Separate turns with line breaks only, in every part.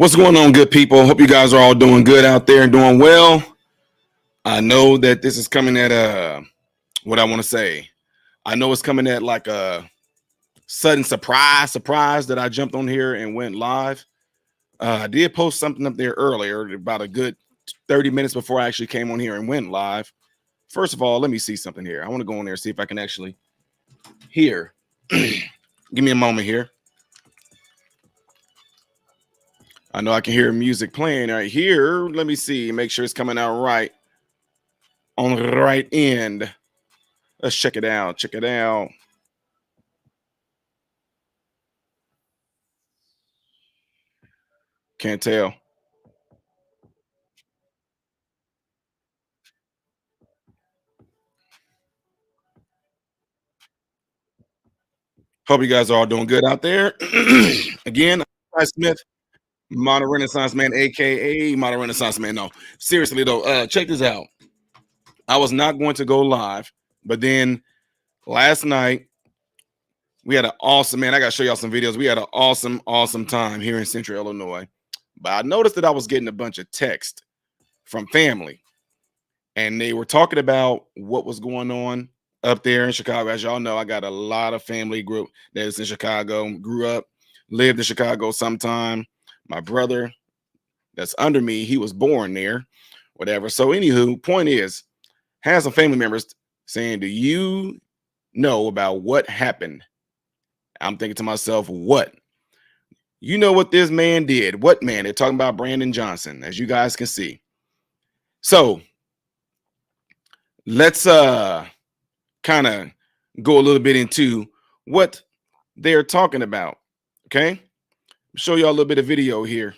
What's going on, good people? Hope you guys are all doing good out there and doing well. I know that this is coming at what I want to say. I know it's coming at like a sudden surprise that I jumped on here and went live. I did post something up there earlier, about a good 30 minutes before I actually came on here and went live. First of all, let me see something here. I want to go in there and see if I can actually hear. Give me a moment here. I know I can hear music playing right here. Let me see, make sure it's coming out right on the right end. Let's check it out. Check it out. Can't tell. Hope you guys are all doing good out there. Again, I'm Smith, Modern Renaissance Man, aka Modern Renaissance Man. No, seriously though, check this out. I was not going to go live, but then last night we had an awesome, man. I gotta show y'all some videos. We had an awesome time here in Central Illinois. But I noticed that I was getting a bunch of text from family, and they were talking about what was going on up there in Chicago. As y'all know, I got a lot of family group that is in Chicago, grew up, lived in Chicago sometime. My brother that's under me, he was born there, whatever. So anywho, point is, had some family members saying, do you know about what happened? I'm thinking to myself, what? You know what this man did? What man? They're talking about Brandon Johnson, as you guys can see. So let's kind of go a little bit into what they're talking about. Okay, show y'all a little bit of video here.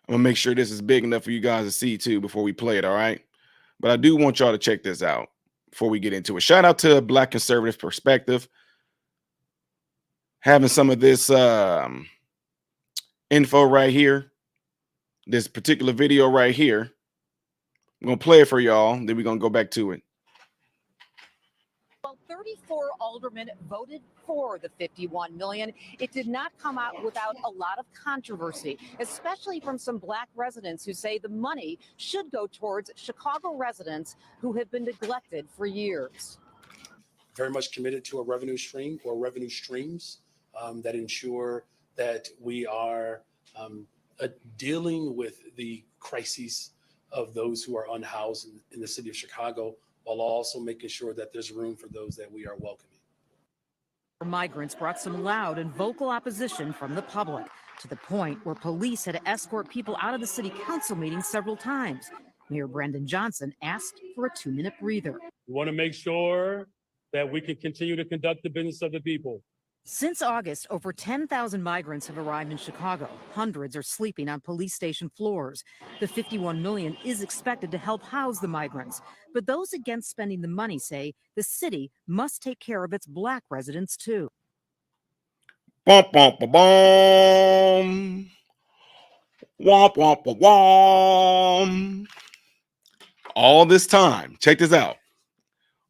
I'm gonna make sure this is big enough for you guys to see too before we play it. All right, but I do want y'all to check this out before we get into it. Shout out to Black Conservative Perspective, having some of this info right here, this particular video right here. I'm gonna play it for y'all, then we're gonna go back to it.
Well, 34 aldermen voted for the $51 million. It did not come out without a lot of controversy, especially from some Black residents who say the money should go towards Chicago residents who have been neglected for years.
Very much committed to a revenue stream or revenue streams that ensure that we are dealing with the crises of those who are unhoused in the city of Chicago, while also making sure that there's room for those that we are welcoming.
Migrants brought some loud and vocal opposition from the public, to the point where police had to escort people out of the city council meeting several times. Mayor Brandon Johnson asked for a 2-minute breather.
We want to make sure that we can continue to conduct the business of the people.
Since August, over 10,000 migrants have arrived in Chicago. Hundreds are sleeping on police station floors. The $51 million is expected to help house the migrants. But those against spending the money say the city must take care of its Black residents too.
Womp womp womp womp womp womp. All this time, check this out.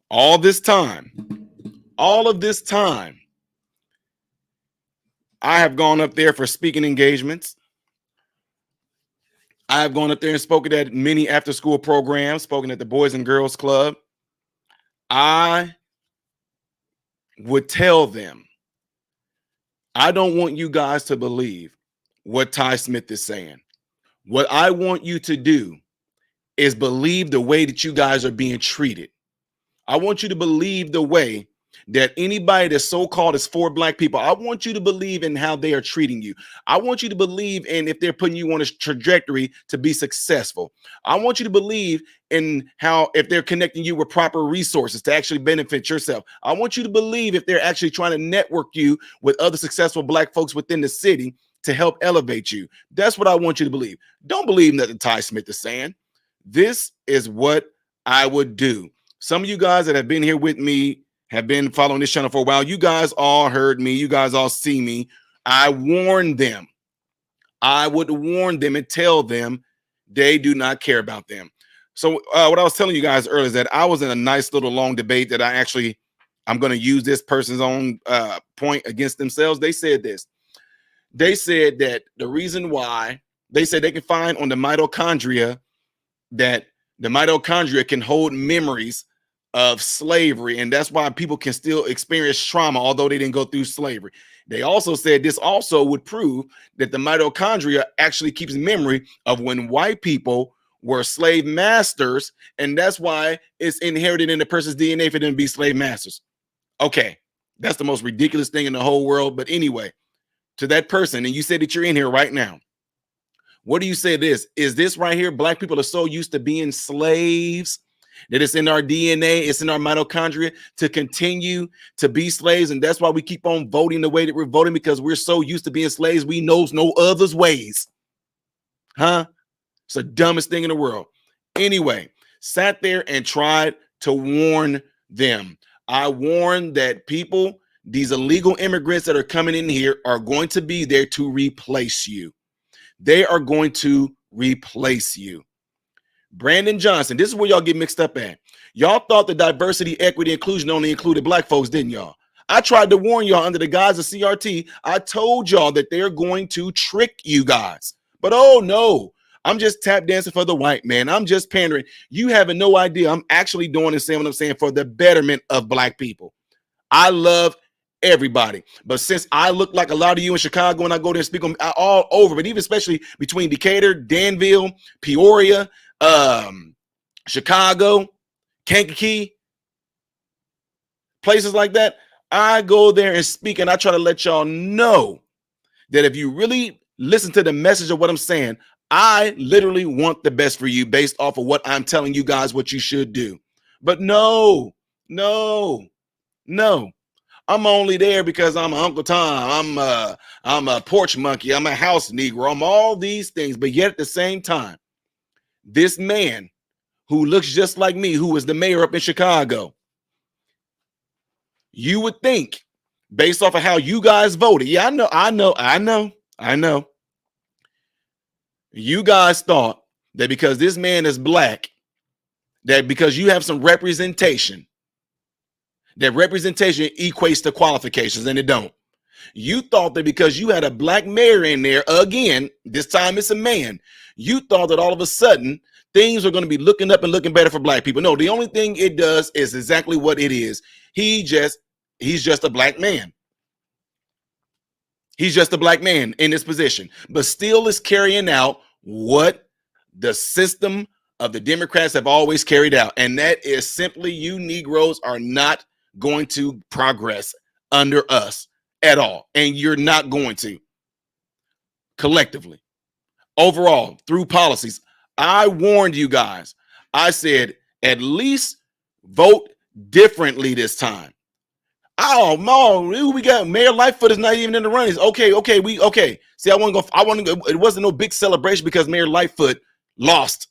All of this time, I have gone up there for speaking engagements. I have gone up there and spoken at many after-school programs, spoken at the Boys and Girls Club. I would tell them, I don't want you guys to believe what Ty Smith is saying. What I want you to do is believe the way that you guys are being treated. I want you to believe the way that anybody that's so-called is for Black people, I want you to believe in how they are treating you. I want you to believe in if they're putting you on a trajectory to be successful. I want you to believe in how if they're connecting you with proper resources to actually benefit yourself. I want you to believe if they're actually trying to network you with other successful Black folks within the city to help elevate you. That's what I want you to believe. Don't believe nothing Ty Smith is saying. This is what I would do. Some of you guys that have been here with me have been following this channel for a while. You guys all heard me. You guys all see me. I warned them. I would warn them and tell them they do not care about them. So what I was telling you guys earlier is that I was in a nice little long debate that I I'm going to use this person's own point against themselves. They said this. They said that the reason why they said they can find on the mitochondria that the mitochondria can hold memories of slavery, and that's why people can still experience trauma although they didn't go through slavery. They also said this also would prove that the mitochondria actually keeps memory of when white people were slave masters, and that's why it's inherited in the person's DNA for them to be slave masters. Okay, that's the most ridiculous thing in the whole world. But anyway, to that person, and you said that you're in here right now, what do you say this? Is this right here? Black people are so used to being slaves that it's in our DNA, it's in our mitochondria to continue to be slaves. And that's why we keep on voting the way that we're voting, because we're so used to being slaves, we know no others ways. Huh? It's the dumbest thing in the world. Anyway, sat there and tried to warn them. I warned that people, these illegal immigrants that are coming in here, are going to be there to replace you. They are going to replace you. Brandon Johnson, this is where y'all get mixed up at. Y'all thought the diversity, equity, inclusion only included black folks, didn't y'all? I tried to warn y'all under the guise of CRT. I told y'all that they're going to trick you guys. But oh no, I'm just tap dancing for the white man. I'm just pandering. You having no idea. I'm actually doing and saying what I'm saying for the betterment of black people. I love everybody. But since I look like a lot of you in Chicago and I go there and speak on all over, but even especially between Decatur, Danville, Peoria, Chicago, Kankakee, places like that, I go there and speak, and I try to let y'all know that if you really listen to the message of what I'm saying, I literally want the best for you based off of what I'm telling you guys what you should do. But no. I'm only there because I'm Uncle Tom. I'm a porch monkey. I'm a house Negro. I'm all these things. But yet at the same time, this man who looks just like me, who was the mayor up in Chicago, you would think, based off of how you guys voted. Yeah, I know. You guys thought that because this man is black, that because you have some representation, that representation equates to qualifications, and it don't. You thought that because you had a black mayor in there, again, this time it's a man, you thought that all of a sudden things are going to be looking up and looking better for black people. No, the only thing it does is exactly what it is. He's just a black man. He's just a black man in this position, but still is carrying out what the system of the Democrats have always carried out. And that is simply, you Negroes are not going to progress under us at all. And you're not going to collectively, overall, through policies. I warned you guys. I said, at least vote differently this time. Oh, no, we got Mayor Lightfoot is not even in the runnings. Okay. See, I want to go. It wasn't no big celebration because Mayor Lightfoot lost.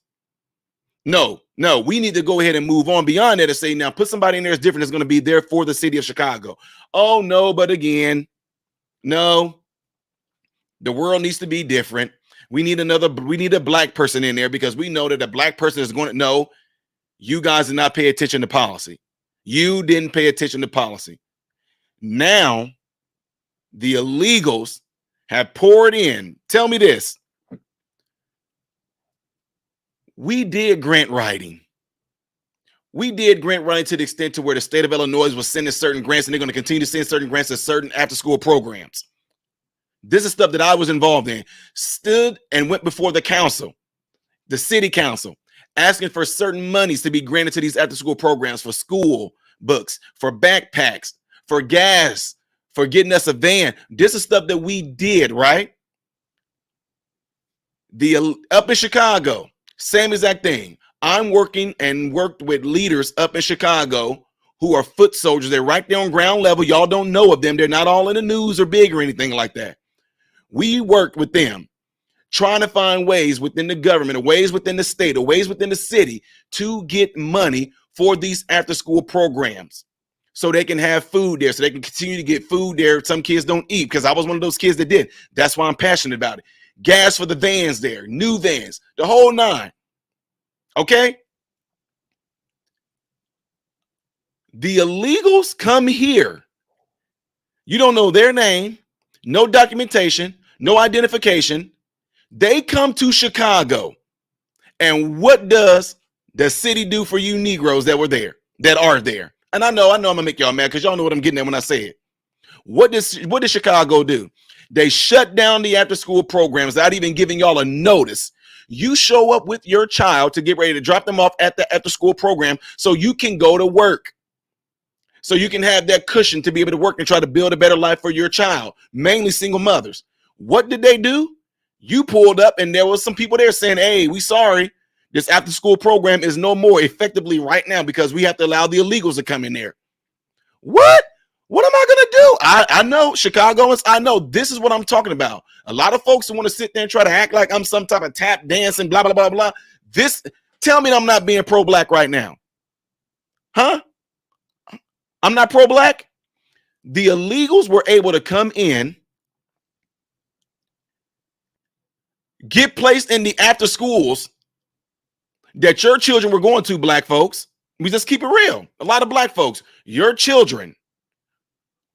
No, we need to go ahead and move on beyond that and say, now put somebody in there that's different, that's going to be there for the city of Chicago. Oh, no, but again, no, the world needs to be different. We need a black person in there because we know that a black person is going to know you guys did not pay attention to policy. You didn't pay attention to policy. Now, the illegals have poured in. Tell me this. We did grant writing. We did grant writing to the extent to where the state of Illinois was sending certain grants, and they're going to continue to send certain grants to certain after-school programs. This is stuff that I was involved in. Stood and went before the council, the city council, asking for certain monies to be granted to these after-school programs for school books, for backpacks, for gas, for getting us a van. This is stuff that we did, right? Up in Chicago, same exact thing. I'm working and worked with leaders up in Chicago who are foot soldiers. They're right there on ground level. Y'all don't know of them. They're not all in the news or big or anything like that. We worked with them, trying to find ways within the government, or ways within the state, or ways within the city to get money for these after-school programs so they can have food there, so they can continue to get food there. Some kids don't eat, because I was one of those kids that did. That's why I'm passionate about it. Gas for the vans there, new vans, the whole nine. Okay? The illegals come here. You don't know their name, no documentation, no identification. They come to Chicago. And what does the city do for you Negroes that were there, that are there? And I know I'm gonna make y'all mad because y'all know what I'm getting at when I say it. What does Chicago do? They shut down the after school programs without even giving y'all a notice. You show up with your child to get ready to drop them off at the after school program so you can go to work. So you can have that cushion to be able to work and try to build a better life for your child, mainly single mothers. What did they do? You pulled up and there was some people there saying, hey, we sorry. This after school program is no more effectively right now because we have to allow the illegals to come in there. What? What am I going to do? I know, Chicagoans, I know this is what I'm talking about. A lot of folks who want to sit there and try to act like I'm some type of tap dancing, blah, blah, blah, blah. Tell me I'm not being pro-black right now. Huh? I'm not pro-black. The illegals were able to come in, get placed in the after schools that your children were going to, black folks. We just keep it real. A lot of black folks, your children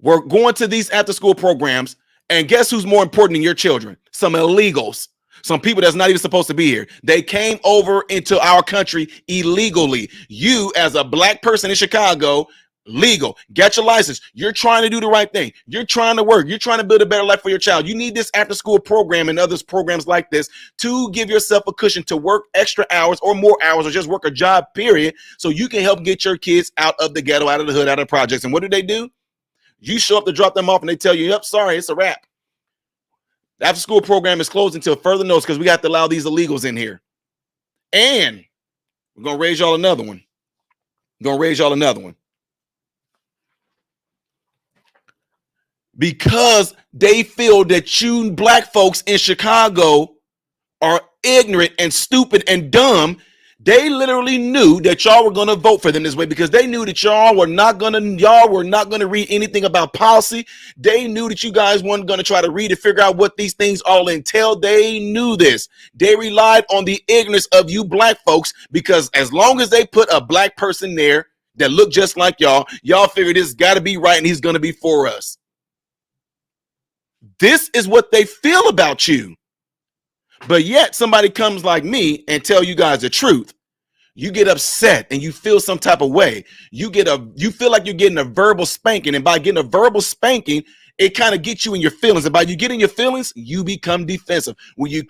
were going to these after school programs, and guess who's more important than your children? Some illegals, some people that's not even supposed to be here. They came over into our country illegally. You, as a black person in Chicago, legal, get your license. You're trying to do the right thing. You're trying to work. You're trying to build a better life for your child. You need this after school program and other programs like this to give yourself a cushion to work extra hours or more hours or just work a job, period, so you can help get your kids out of the ghetto, out of the hood, out of the projects. And what do? You show up to drop them off and they tell you, yep, sorry, it's a wrap. The after school program is closed until further notice because we got to allow these illegals in here. And we're going to raise y'all another one. Because they feel that you black folks in Chicago are ignorant and stupid and dumb. They literally knew that y'all were going to vote for them this way because they knew that y'all were not going to read anything about policy. They knew that you guys weren't going to try to read and figure out what these things all entail. They knew this. They relied on the ignorance of you black folks because as long as they put a black person there that looked just like y'all figured this got to be right and he's going to be for us. This is what they feel about you. But yet somebody comes like me and tell you guys the truth. You get upset and you feel some type of way. You feel like you're getting a verbal spanking. And by getting a verbal spanking, it kind of gets you in your feelings. And by you getting your feelings, you become defensive. When you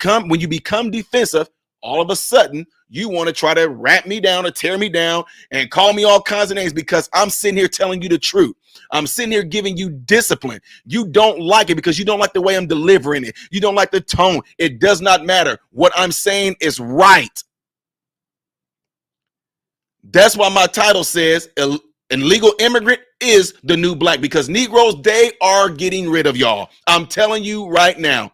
become defensive, all of a sudden, you want to try to rap me down or tear me down and call me all kinds of names because I'm sitting here telling you the truth. I'm sitting here giving you discipline. You don't like it because you don't like the way I'm delivering it. You don't like the tone. It does not matter. What I'm saying is right. That's why my title says an illegal immigrant is the new black because Negroes, they are getting rid of y'all. I'm telling you right now.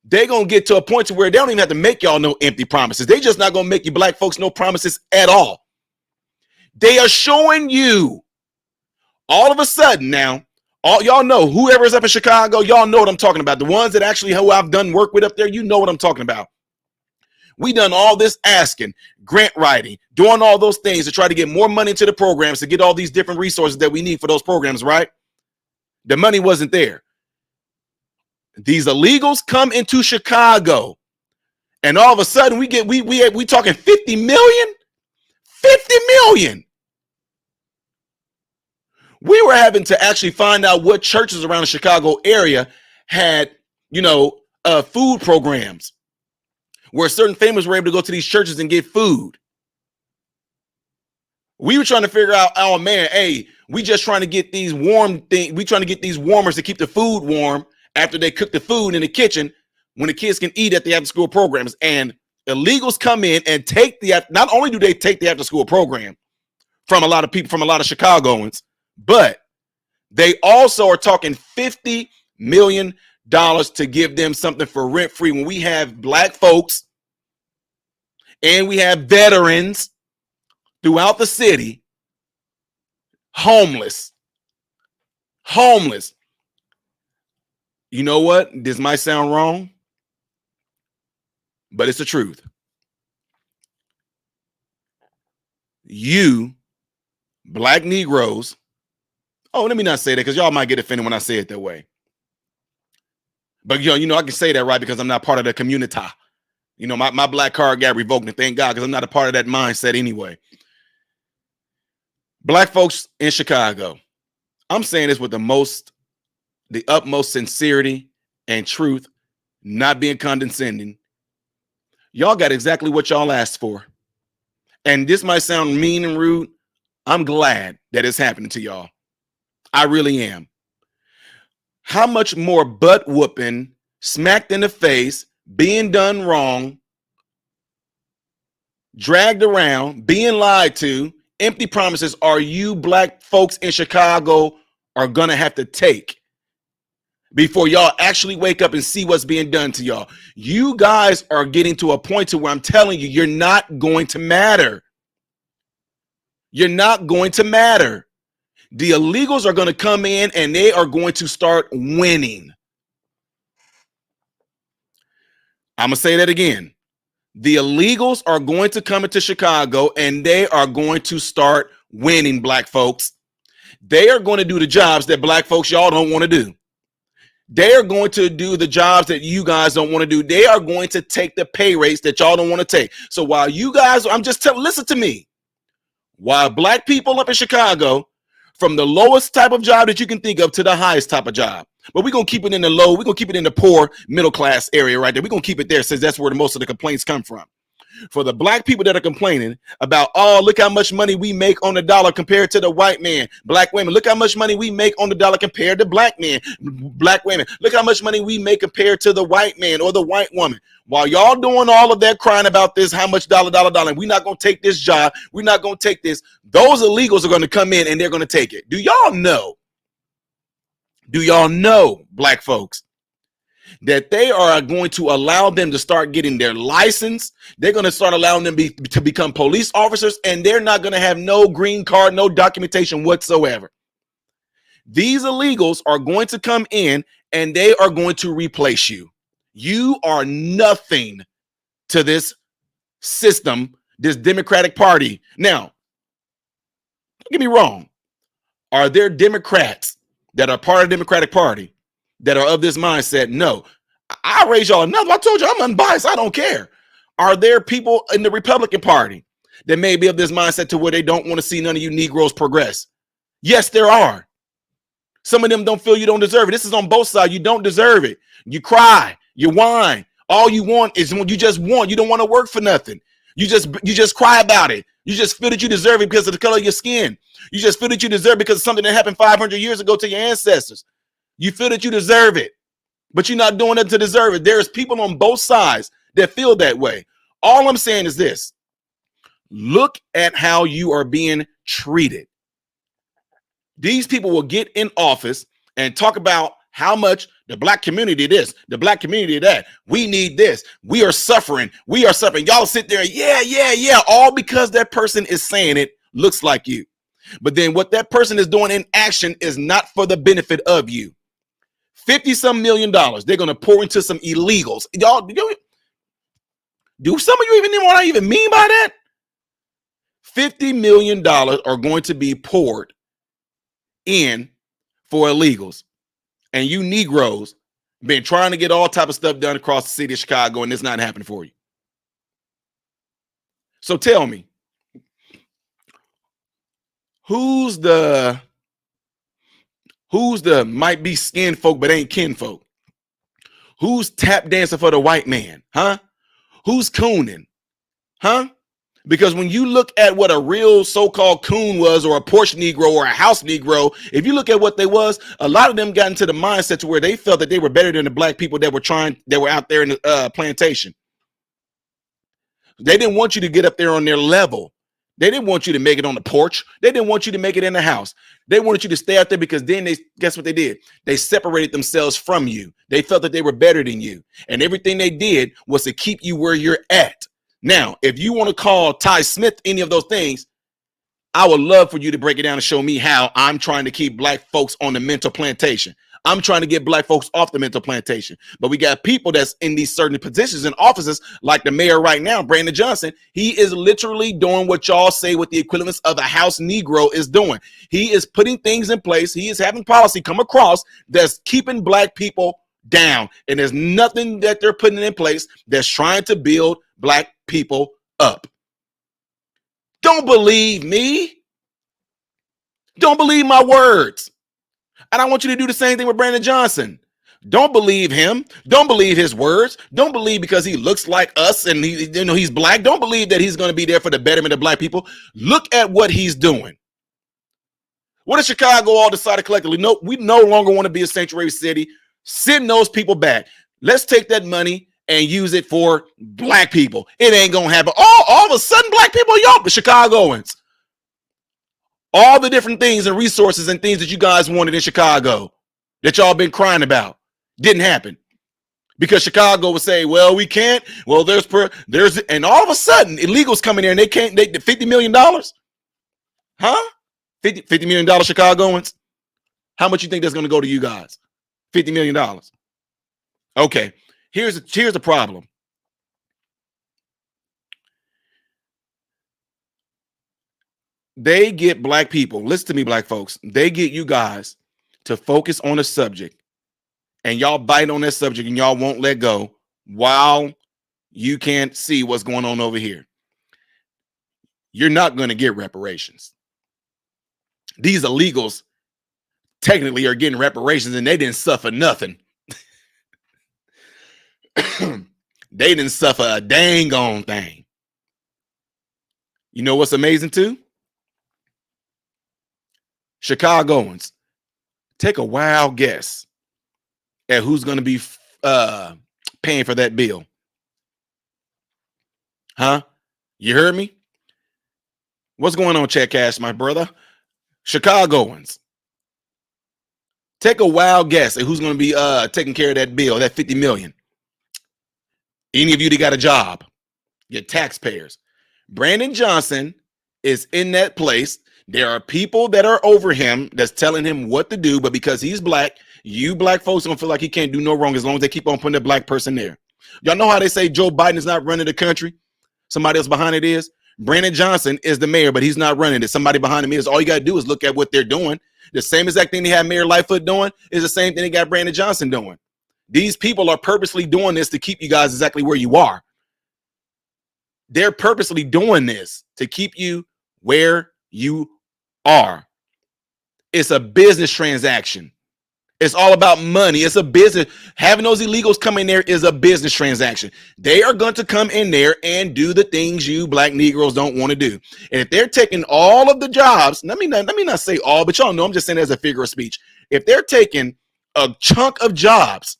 They're going to get to a point to where they don't even have to make y'all no empty promises. They just not going to make you black folks no promises at all. They are showing you all of a sudden now, all y'all know, whoever's up in Chicago, y'all know what I'm talking about. The ones that actually who I've done work with up there, you know what I'm talking about. We done all this asking, grant writing, doing all those things to try to get more money into the programs to get all these different resources that we need for those programs, right? The money wasn't there. These illegals come into Chicago and all of a sudden we talking 50 million. We were having to actually find out what churches around the Chicago area had, food programs where certain families were able to go to these churches and get food. We were trying to figure out, oh man, hey, we just trying to get these warm things. We trying to get these warmers to keep the food warm after they cook the food in the kitchen when the kids can eat at the after school programs. And illegals come in and not only do they take the after school program from a lot of people, from a lot of Chicagoans, but they also are talking $50 million to give them something for rent free when we have black folks and we have veterans throughout the city, homeless. You know what? This might sound wrong, but it's the truth. You black Negroes. Oh, let me not say that because y'all might get offended when I say it that way. But you know, I can say that, right, because I'm not part of the community. You know, my black card got revoked, and thank God, because I'm not a part of that mindset anyway. Black folks in Chicago, I'm saying this with the utmost sincerity and truth, not being condescending. Y'all got exactly what y'all asked for. And this might sound mean and rude. I'm glad that it's happening to y'all. I really am. How much more butt whooping, smacked in the face, being done wrong, dragged around, being lied to, empty promises are you black folks in Chicago are going to have to take before y'all actually wake up and see what's being done to y'all? You guys are getting to a point to where I'm telling you, you're not going to matter. You're not going to matter. The illegals are going to come in and they are going to start winning. I'm going to say that again. The illegals are going to come into Chicago and they are going to start winning, black folks. They are going to do the jobs that black folks y'all don't want to do. They are going to do the jobs that you guys don't want to do. They are going to take the pay rates that y'all don't want to take. So while you guys, I'm just telling, listen to me. While black people up in Chicago, from the lowest type of job that you can think of to the highest type of job, but we're going to keep it in the low, we're going to keep it in the poor middle class area right there. We're going to keep it there since that's where most of the complaints come from. For the black people that are complaining about, oh, look how much money we make on the dollar compared to the white man, black women, look how much money we make on the dollar compared to black men, black women, look how much money we make compared to the white man or the white woman. While y'all doing all of that crying about this, how much dollar, we're not going to take this job, we're not going to take this, those illegals are going to come in and they're going to take it. Do y'all know, black folks, that they are going to allow them to start getting their license? They're going to start allowing them to become police officers, and they're not going to have no green card, no documentation whatsoever. These illegals are going to come in and they are going to replace you. You are nothing to this system, this Democratic Party. Now, don't get me wrong. Are there Democrats that are part of the Democratic Party that are of this mindset? No. I raise y'all another. I told you I'm unbiased. I don't care. Are there people in the Republican Party that may be of this mindset to where they don't want to see none of you Negroes progress? Yes, there are. Some of them don't feel you don't deserve it. This is on both sides. You don't deserve it. You cry, you whine. All you want is what you just want. You don't want to work for nothing. You just cry about it. You just feel that you deserve it because of the color of your skin. You just feel that you deserve it because of something that happened 500 years ago to your ancestors. You feel that you deserve it, but you're not doing it to deserve it. There's people on both sides that feel that way. All I'm saying is this. Look at how you are being treated. These people will get in office and talk about how much the black community this, the black community that. We need this. We are suffering. We are suffering. Y'all sit there, yeah, all because that person is saying it looks like you. But then what that person is doing in action is not for the benefit of you. $50-some million they're going to pour into some illegals. Y'all, do some of you even know what I even mean by that? $50 million are going to be poured in for illegals. And you Negroes been trying to get all type of stuff done across the city of Chicago, and it's not happening for you. So tell me, who's the might be skin folk but ain't kin folk? Who's tap dancing for the white man? Huh? Who's cooning? Huh? Because when you look at what a real so-called coon was, or a Porsche Negro, or a house Negro, if you look at what they was, a lot of them got into the mindset to where they felt that they were better than the black people that were out there in the plantation. They didn't want you to get up there on their level. They didn't want you to make it on the porch. They didn't want you to make it in the house. They wanted you to stay out there because then guess what they did? They separated themselves from you. They felt that they were better than you. And everything they did was to keep you where you're at. Now, if you want to call Ty Smith any of those things, I would love for you to break it down and show me how I'm trying to keep black folks on the mental plantation. I'm trying to get black folks off the mental plantation. But we got people that's in these certain positions and offices, like the mayor right now, Brandon Johnson. He is literally doing what y'all say what the equivalence of a house Negro is doing. He is putting things in place. He is having policy come across that's keeping black people down. And there's nothing that they're putting in place that's trying to build black people up. Don't believe me. Don't believe my words. And I want you to do the same thing with Brandon Johnson. Don't believe him. Don't believe his words. Don't believe because he looks like us and he's black. Don't believe that he's going to be there for the betterment of black people. Look at what he's doing. What if Chicago all decided collectively? No, we no longer want to be a sanctuary city. Send those people back. Let's take that money and use it for black people. It ain't going to happen. All of a sudden, black people, y'all, the Chicagoans. All the different things and resources and things that you guys wanted in Chicago that y'all been crying about didn't happen because Chicago would say, well, we can't. Well, there's, and all of a sudden illegals come in there and they can't, they $50 million. Huh? $50 million Chicagoans. How much you think that's going to go to you guys? $50 million. Okay. Here's the problem. They get black people, listen to me, black folks, they get you guys to focus on a subject and y'all bite on that subject and y'all won't let go while you can't see what's going on over here. You're not going to get reparations. These illegals technically are getting reparations and they didn't suffer nothing. They didn't suffer a dang on thing. You know what's amazing too? Chicagoans, take a wild guess at who's going to be paying for that bill. Huh? You heard me? What's going on, Chet Cash, my brother? Chicagoans, take a wild guess at who's going to be taking care of that bill, that $50 million. Any of you that got a job, your taxpayers. Brandon Johnson is in that place. There are people that are over him that's telling him what to do, but because he's black, you black folks don't feel like he can't do no wrong as long as they keep on putting a black person there. Y'all know how they say Joe Biden is not running the country? Somebody else behind it is. Brandon Johnson is the mayor, but he's not running it. Somebody behind him is. All you got to do is look at what they're doing. The same exact thing they had Mayor Lightfoot doing is the same thing they got Brandon Johnson doing. These people are purposely doing this to keep you guys exactly where you are. They're purposely doing this to keep you where you are. It's a business transaction. It's all about money. It's a business. Having those illegals come in there is a business transaction. They are going to come in there and do the things you black Negroes don't want to do. And if they're taking all of the jobs, let me not say all, but y'all know I'm just saying as a figure of speech. If they're taking a chunk of jobs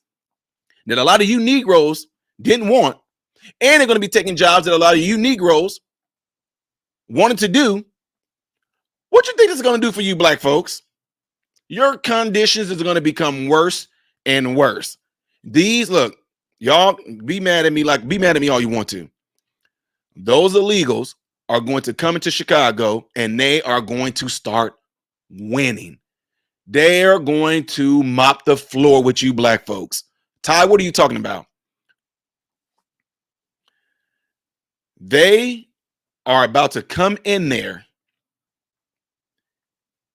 that a lot of you Negroes didn't want, and they're going to be taking jobs that a lot of you Negroes wanted to do, what you think it's going to do for you black folks? Your conditions is going to become worse and worse. These, look, y'all be mad at me all you want to. Those illegals are going to come into Chicago and they are going to start winning. They are going to mop the floor with you black folks. Ty, what are you talking about? They are about to come in there.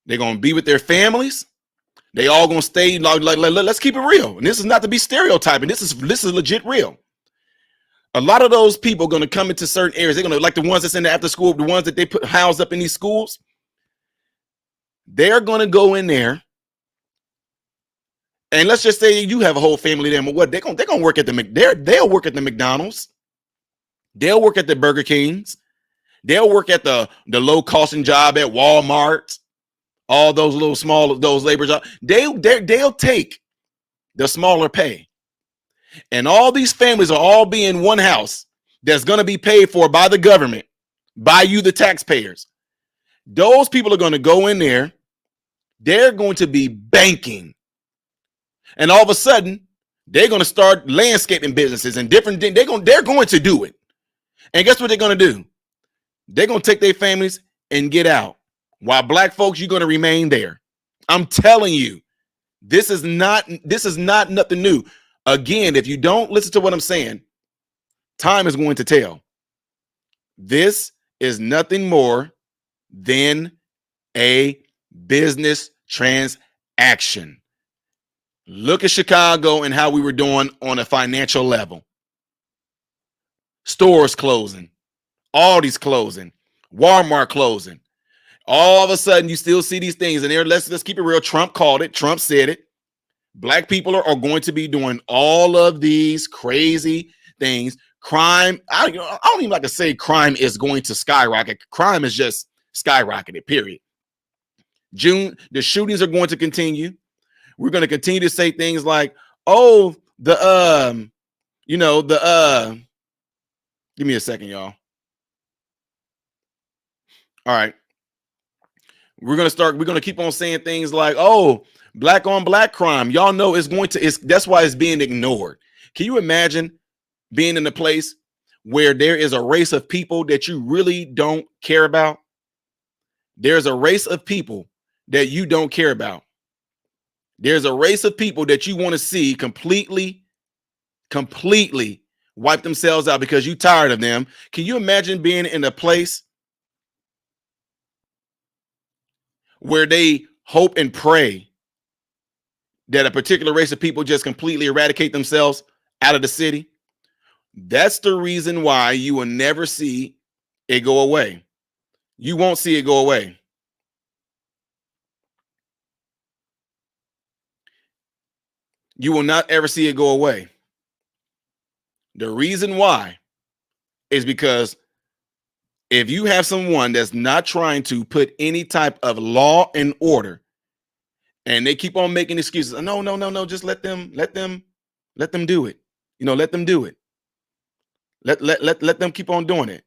They're going to be with their families. They all going to stay like, let's keep it real. And this is not to be stereotyping. This is legit real. A lot of those people are going to come into certain areas. They're going to, like the ones that's in the after school, the ones that they put housed up in these schools. They're going to go in there. And let's just say you have a whole family there. But what they're going to work at they'll work at the McDonald's. They'll work at the Burger Kings. They'll work at the low costing job at Walmart. All those little small, those labor jobs. They'll take the smaller pay. And all these families are all be in one house that's going to be paid for by the government, by you, the taxpayers. Those people are going to go in there. They're going to be banking. And all of a sudden, they're going to start landscaping businesses and different things. They're going to do it. And guess what they're going to do? They're going to take their families and get out. while black folks, you're going to remain there. I'm telling you, this is not nothing new. Again, if you don't listen to what I'm saying, time is going to tell. This is nothing more than a business transaction. Look at Chicago and how we were doing on a financial level. Stores closing, Aldi's closing, Walmart closing. All of a sudden, you still see these things. And there, let's keep it real. Trump called it. Trump said it. Black people are going to be doing all of these crazy things. Crime, I don't even like to say crime is going to skyrocket. Crime is just skyrocketed, period. June, the shootings are going to continue. We're going to continue to say things like, oh, give me a second, y'all. All right. We're going to keep on saying things like, oh, black on black crime. Y'all know that's why it's being ignored. Can you imagine being in a place where there is a race of people that you really don't care about? There's a race of people that you don't care about. There's a race of people that you want to see completely wipe themselves out because you're tired of them. Can you imagine being in a place where they hope and pray that a particular race of people just completely eradicate themselves out of the city? That's the reason why you will never see it go away. You won't see it go away. You will not ever see it go away. The reason why is because if you have someone that's not trying to put any type of law and order, and they keep on making excuses, no, just let them do it. Let them do it. Let them keep on doing it.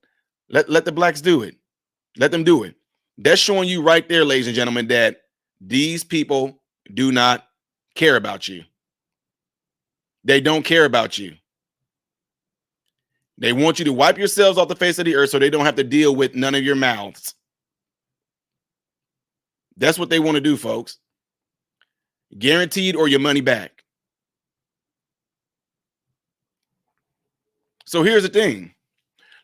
Let the blacks do it. Let them do it. That's showing you right there, ladies and gentlemen, that these people do not care about you. They don't care about you. They want you to wipe yourselves off the face of the earth so they don't have to deal with none of your mouths. That's what they want to do, folks. Guaranteed or your money back. So here's the thing.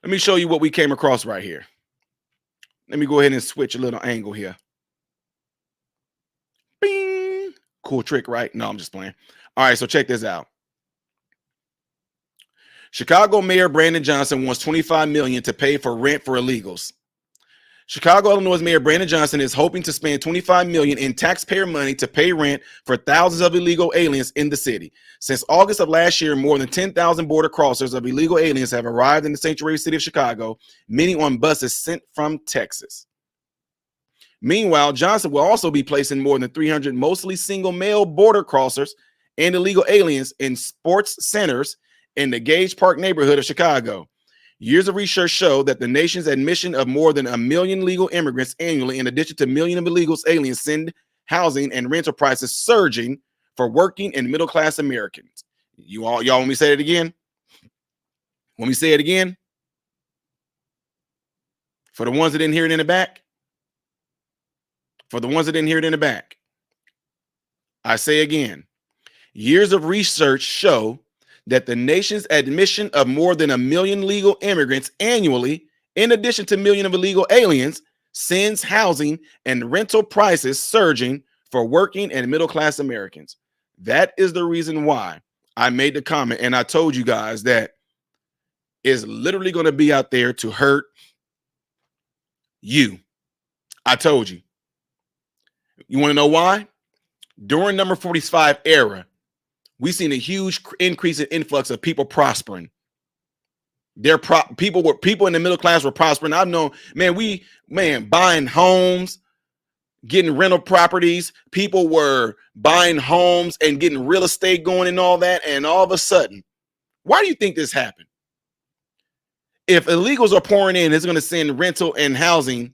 Let me show you what we came across right here. Let me go ahead and switch a little angle here. Bing. Cool trick, right? No, I'm just playing. All right, so check this out. Chicago Mayor Brandon Johnson wants $25 million to pay for rent for illegals. Chicago, Illinois Mayor Brandon Johnson is hoping to spend $25 million in taxpayer money to pay rent for thousands of illegal aliens in the city. Since August of last year, more than 10,000 border crossers of illegal aliens have arrived in the sanctuary city of Chicago, many on buses sent from Texas. Meanwhile, Johnson will also be placing more than 300 mostly single male border crossers and illegal aliens in sports centers in the Gage Park neighborhood of Chicago. Years of research show that the nation's admission of more than 1 million legal immigrants annually, in addition to millions of illegal aliens, send housing and rental prices surging for working and middle-class Americans. Y'all want me to say it again? Want me to say it again? For the ones that didn't hear it in the back? For the ones that didn't hear it in the back, I say again, years of research show that the nation's admission of more than 1 million legal immigrants annually, in addition to millions of illegal aliens, sends housing and rental prices surging for working and middle-class Americans. That is the reason why I made the comment, and I told you guys that is literally going to be out there to hurt you. I told you. You want to know why? During number 45 era, we've seen a huge increase in influx of people prospering. People in the middle class were prospering. I've known, buying homes, getting rental properties. People were buying homes and getting real estate going and all that. And all of a sudden, why do you think this happened? If illegals are pouring in, it's going to send rental and housing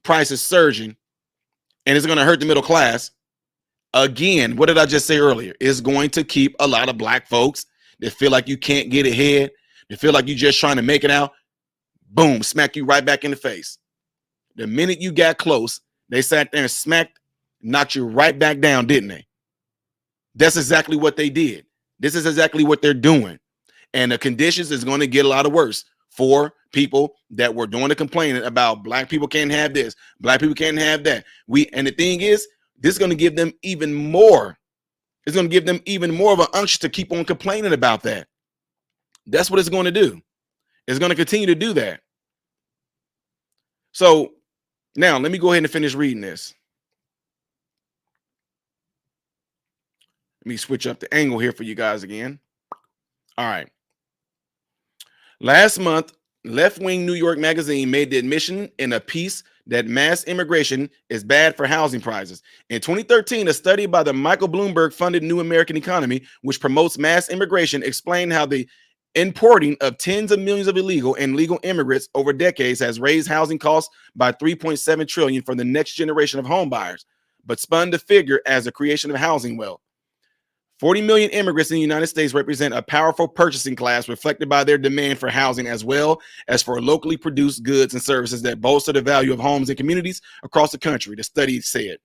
prices surging, and it's going to hurt the middle class. Again, what did I just say earlier? It's going to keep a lot of black folks that feel like you can't get ahead, that feel like you're just trying to make it out. Boom, smack you right back in the face. The minute you got close They sat there and knocked you right back down, didn't they? That's exactly what they did. This is exactly what they're doing. And the conditions is going to get a lot worse for people that were doing the complaining about black people can't have this, black people can't have that. And the thing is, this is going to give them even more. It's going to give them even more of an unction to keep on complaining about that. That's what it's going to do. It's going to continue to do that. So now let me go ahead and finish reading this. Let me switch up the angle here for you guys again. All right. Last month, left-wing New York Magazine made the admission in a piece that mass immigration is bad for housing prices. In 2013, a study by the Michael Bloomberg-funded New American Economy, which promotes mass immigration, explained how the importing of tens of millions of illegal and legal immigrants over decades has raised housing costs by $3.7 trillion for the next generation of home buyers, but spun the figure as a creation of housing wealth. 40 million immigrants in the United States represent a powerful purchasing class reflected by their demand for housing as well as for locally produced goods and services that bolster the value of homes and communities across the country, the study said.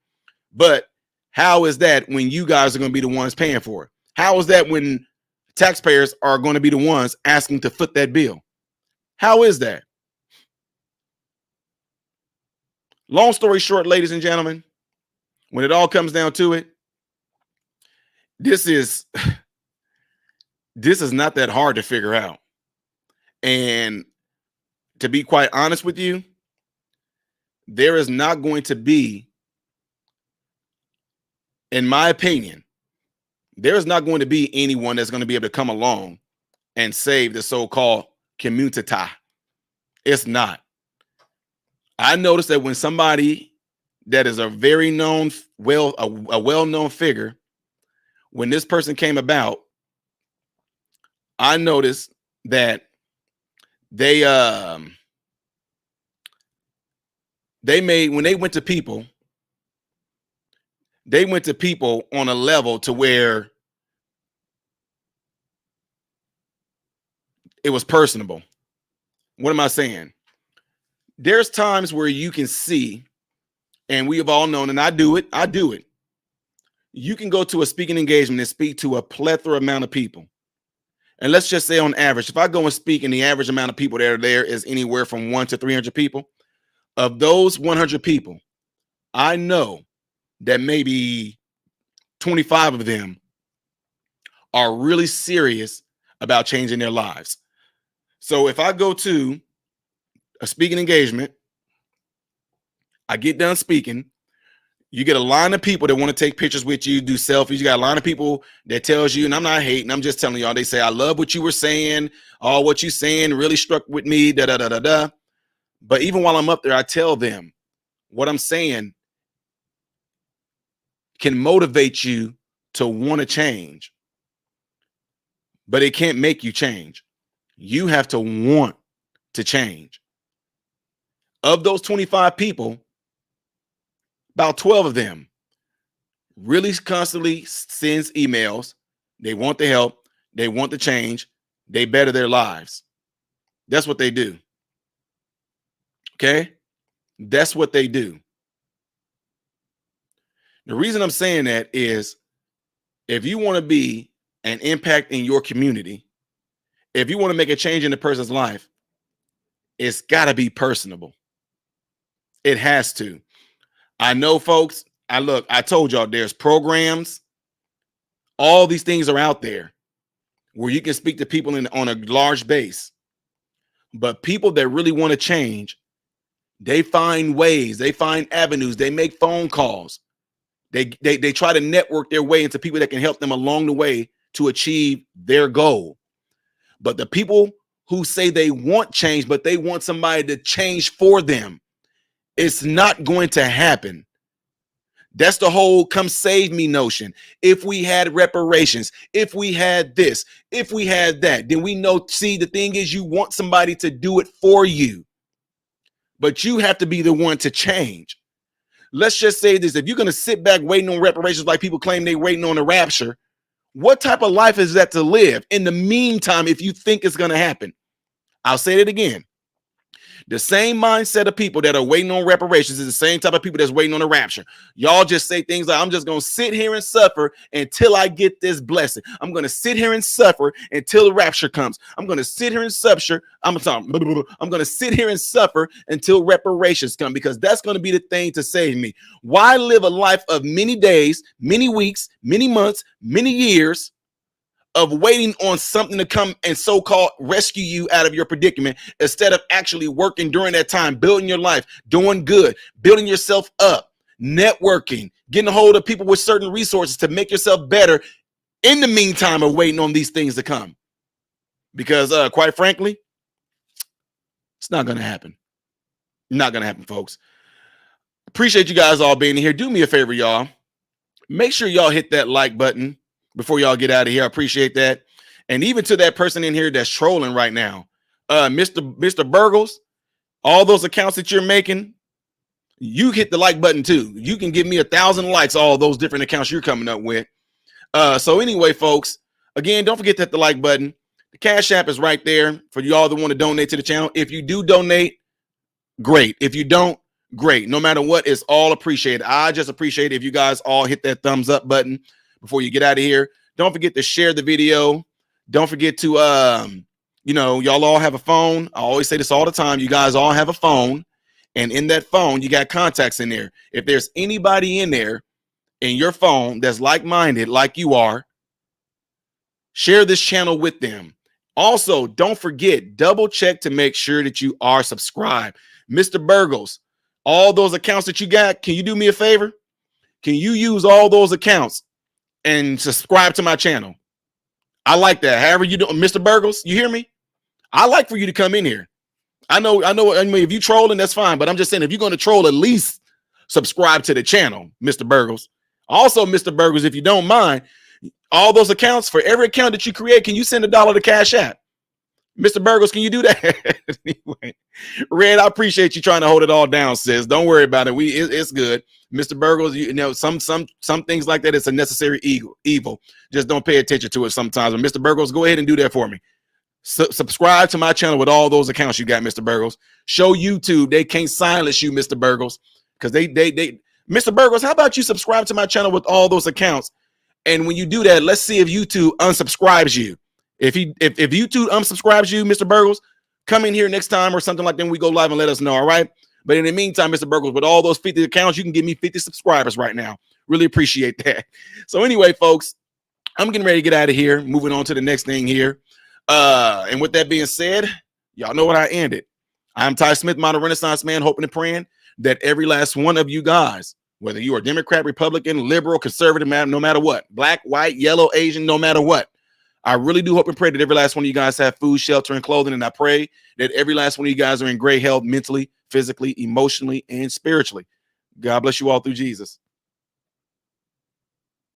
But how is that when you guys are going to be the ones paying for it? How is that when taxpayers are going to be the ones asking to foot that bill? How is that? Long story short, ladies and gentlemen, when it all comes down to it, this is not that hard to figure out. And to be quite honest with you, there is not going to be, in my opinion, there is not going to be anyone that's going to be able to come along and save the so-called community. It's not. I noticed that when somebody that is a very known, a well-known figure, when this person came about, I noticed that they made, when they went to people on a level to where it was personable. What am I saying? There's times where you can see, and we have all known, and I do it. You can go to a speaking engagement and speak to a plethora amount of people. And let's just say on average, if I go and speak and the average amount of people that are there is anywhere from 1 to 300 people, of those 100 people, I know that maybe 25 of them are really serious about changing their lives. So if I go to a speaking engagement, I get done speaking, you get a line of people that want to take pictures with you, do selfies. You got a line of people that tells you, and I'm not hating, I'm just telling y'all, they say, I love what you were saying. All what you saying really struck with me, da, da, da, da, da. But even while I'm up there, I tell them what I'm saying can motivate you to want to change, but it can't make you change. You have to want to change. Of those 25 people, about 12 of them really constantly sends emails. They want the help. They want the change. They better their lives. That's what they do. Okay? That's what they do. The reason I'm saying that is if you want to be an impact in your community, if you want to make a change in a person's life, it's got to be personable. It has to. I know, folks, I told y'all there's programs. All these things are out there where you can speak to people on a large base. But people that really want to change, they find ways, they find avenues, they make phone calls. They try to network their way into people that can help them along the way to achieve their goal. But the people who say they want change, but they want somebody to change for them, it's not going to happen. That's the whole come save me notion. If we had reparations, if we had this, if we had that, then we know. See, the thing is, you want somebody to do it for you, but you have to be the one to change. Let's just say this. If you're going to sit back waiting on reparations like people claim they waiting on the rapture, what type of life is that to live in the meantime if you think it's going to happen? I'll say it again. The same mindset of people that are waiting on reparations is the same type of people that's waiting on the rapture. Y'all just say things like, I'm just going to sit here and suffer until I get this blessing. I'm going to sit here and suffer until the rapture comes. I'm going to sit here and suffer. I'm going to sit here and suffer until reparations come, because that's going to be the thing to save me. Why live a life of many days, many weeks, many months, many years of waiting on something to come and so-called rescue you out of your predicament, instead of actually working during that time, building your life, doing good, building yourself up, networking, getting a hold of people with certain resources to make yourself better in the meantime of waiting on these things to come? Because quite frankly, it's not going to happen. Not going to happen, folks. Appreciate you guys all being here. Do me a favor, y'all. Make sure y'all hit that like button before y'all get out of here. I appreciate that. And even to that person in here that's trolling right now, Mr. Burgles, all those accounts that you're making, you hit the like button too. You can give me 1,000 likes, all those different accounts you're coming up with. So anyway, folks, again, don't forget to hit the like button. The Cash App is right there for y'all that want to donate to the channel. If you do donate, great. If you don't, great. No matter what, it's all appreciated. I just appreciate it if you guys all hit that thumbs up button before you get out of here. Don't forget to share the video. Don't forget to, y'all all have a phone. I always say this all the time. You guys all have a phone, and in that phone, you got contacts in there. If there's anybody in there in your phone that's like-minded, like you are, share this channel with them. Also, don't forget, double check to make sure that you are subscribed. Mr. Burgles, all those accounts that you got, can you do me a favor? Can you use all those accounts and subscribe to my channel? I like that. However you do, Mr. Burgles, you hear me? I like for you to come in here. I know. I mean, if you trolling, that's fine. But I'm just saying, if you're going to troll, at least subscribe to the channel, Mr. Burgles. Also, Mr. Burgles, if you don't mind, all those accounts, for every account that you create, can you send $1 to Cash App? Mr. Burgles, can you do that? Anyway, Red, I appreciate you trying to hold it all down, sis. Don't worry about it. It's good. Mr. Burgles, you know, some things like that, it's a necessary evil. Just don't pay attention to it sometimes. But Mr. Burgles, go ahead and do that for me. Subscribe to my channel with all those accounts you got, Mr. Burgles. Show YouTube they can't silence you, Mr. Burgles, because they Mr. Burgles, how about you subscribe to my channel with all those accounts? And when you do that, let's see if YouTube unsubscribes you. If YouTube unsubscribes you, Mr. Burgles, come in here next time or something like that. We go live and let us know. All right. But in the meantime, Mr. Burgles, with all those 50 accounts, you can give me 50 subscribers right now. Really appreciate that. So anyway, folks, I'm getting ready to get out of here. Moving on to the next thing here. And with that being said, y'all know what I ended. I'm Ty Smith, modern Renaissance man, hoping and praying that every last one of you guys, whether you are Democrat, Republican, liberal, conservative, no matter what, black, white, yellow, Asian, no matter what, I really do hope and pray that every last one of you guys have food, shelter, and clothing. And I pray that every last one of you guys are in great health, mentally, physically, emotionally, and spiritually. God bless you all through Jesus.